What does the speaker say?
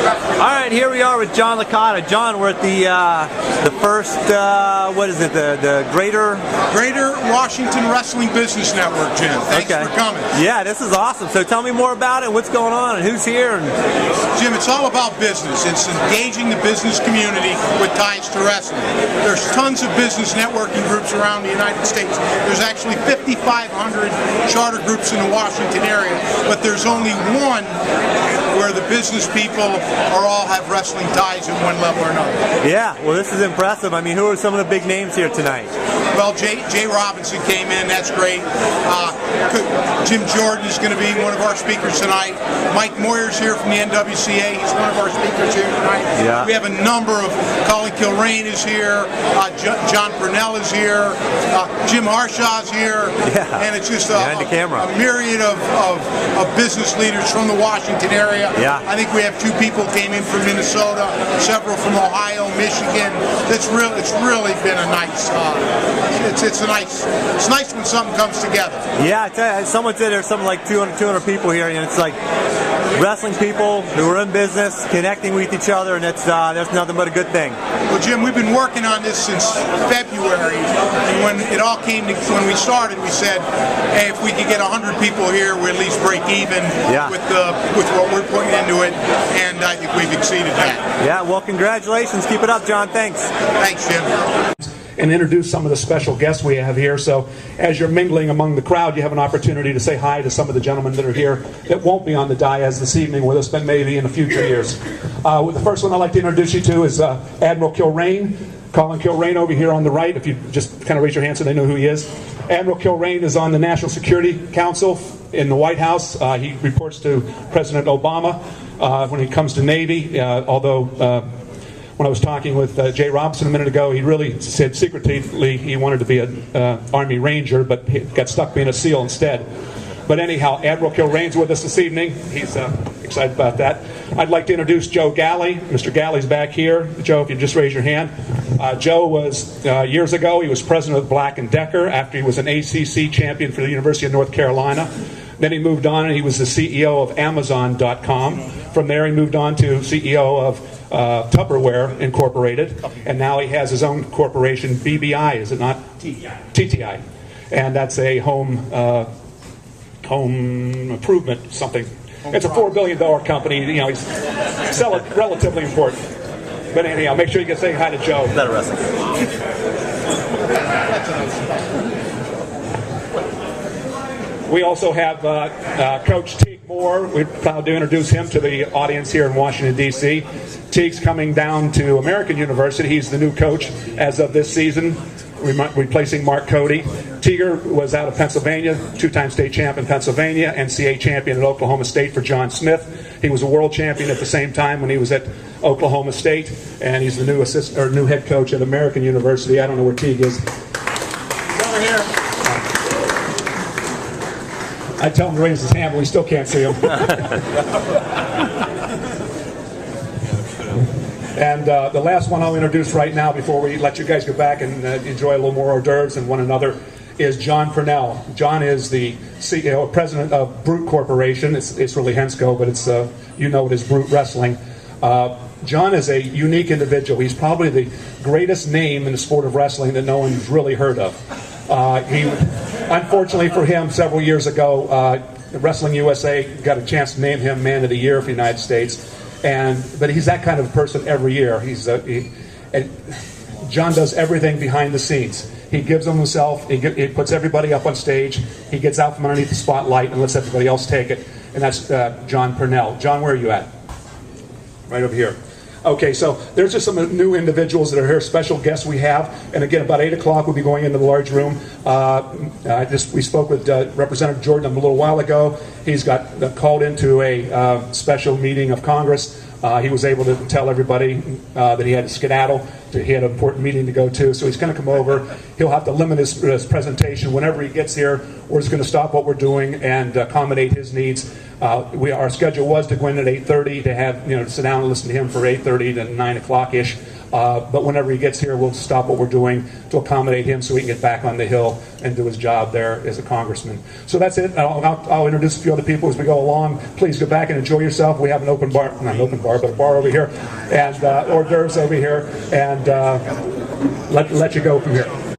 All right, here we are with John Licata. John, we're at the first, what is it, the Greater Washington Wrestling Business Network, Jim. Thanks for coming. Yeah, this is awesome. So tell me more about it, what's going on, and who's here. Jim, it's all about business. It's engaging the business community with ties to wrestling. There's tons of business networking groups around the United States. There's actually 5,500 charter groups in the Washington area, but there's only one where the business people all have wrestling ties at one level or another. Yeah, well, this is impressive. I mean, who are some of the big names here tonight? Well, Jay Robinson came in. That's great. Jim Jordan is going to be one of our speakers tonight. Mike Moyer's here from the NWCA. He's one of our speakers here tonight. Yeah. We have a number of, Colin Kilrain is here. John Purnell is here. Jim Harshaw's here. Yeah. And it's just a myriad of business leaders from the Washington area. Yeah. I think we have 2 people came in from Minnesota, several from Ohio, Michigan. It's really been a nice. It's nice when something comes together. Yeah, I tell you, someone said there's something like 200 people here, and it's like wrestling people who are in business connecting with each other, and that's nothing but a good thing. Well, Jim, we've been working on this since February, and when it all came to, when we started, we said, hey, if we could get 100 people here, we at least break even with what we're putting into it, and I think we've exceeded that. Yeah, well, congratulations. Keep it up, John. Thanks. Thanks, Jim. And introduce some of the special guests we have here. So as you're mingling among the crowd, you have an opportunity to say hi to some of the gentlemen that are here that won't be on the dais this evening with us, but maybe in the future years. The first one I'd like to introduce you to is Admiral Kilrain. Colin Kilrain over here on the right, if you just kind of raise your hand so they know who he is. Admiral Kilrain is on the National Security Council in the White House. He reports to President Obama when he comes to Navy, although when I was talking with Jay Robinson a minute ago, he really said secretly he wanted to be an Army Ranger, but he got stuck being a SEAL instead. But anyhow, Admiral Kilrain's with us this evening. He's excited about that. I'd like to introduce Joe Galley. Mr. Galley's back here. Joe, if you just raise your hand. Joe was, years ago, he was president of Black & Decker after he was an ACC champion for the University of North Carolina. Then he moved on and he was the CEO of Amazon.com. From there he moved on to CEO of Tupperware Incorporated, and now he has his own corporation, BBI, is it not? TTI. And that's a home improvement something. It's a $4 billion company. You know, he's relatively important. But anyhow, make sure you can say hi to Joe. Better wrestling. We also have Coach Teague Moore. We're proud to introduce him to the audience here in Washington, D.C. Teague's coming down to American University. He's the new coach as of this season, replacing Mark Cody. Teague was out of Pennsylvania, 2-time state champ in Pennsylvania, NCAA champion at Oklahoma State for John Smith. He was a world champion at the same time when he was at Oklahoma State, and he's the new head coach at American University. I don't know where Teague is. He's over here. I tell him to raise his hand, but we still can't see him. And the last one I'll introduce right now before we let you guys go back and enjoy a little more hors d'oeuvres and one another is John Purnell. John is the CEO, president of Brute Corporation. It's really Hensco, but it's you know it as Brute Wrestling. John is a unique individual. He's probably the greatest name in the sport of wrestling that no one's really heard of. Unfortunately for him, several years ago, Wrestling USA got a chance to name him Man of the Year for the United States. But he's that kind of person every year. John does everything behind the scenes. He gives them himself. He puts everybody up on stage. He gets out from underneath the spotlight and lets everybody else take it. And that's John Purnell. John, where are you at? Right over here. Okay, so there's just some new individuals that are here, special guests we have. And again, about 8 o'clock, we'll be going into the large room. We spoke with Representative Jordan a little while ago. He's got called into a special meeting of Congress. He was able to tell everybody that he had to skedaddle. He had an important meeting to go to, so he's going to come over. He'll have to limit his presentation whenever he gets here. We're just going to stop what we're doing and accommodate his needs. Our schedule was to go in at 8:30 to have to sit down and listen to him for 8:30 to 9 o'clock ish. But whenever he gets here, we'll stop what we're doing to accommodate him so he can get back on the Hill and do his job there as a congressman. So that's it. I'll introduce a few other people as we go along. Please go back and enjoy yourself. We have an open bar, not an open bar, but a bar over here, and hors d'oeuvres over here, and let you go from here.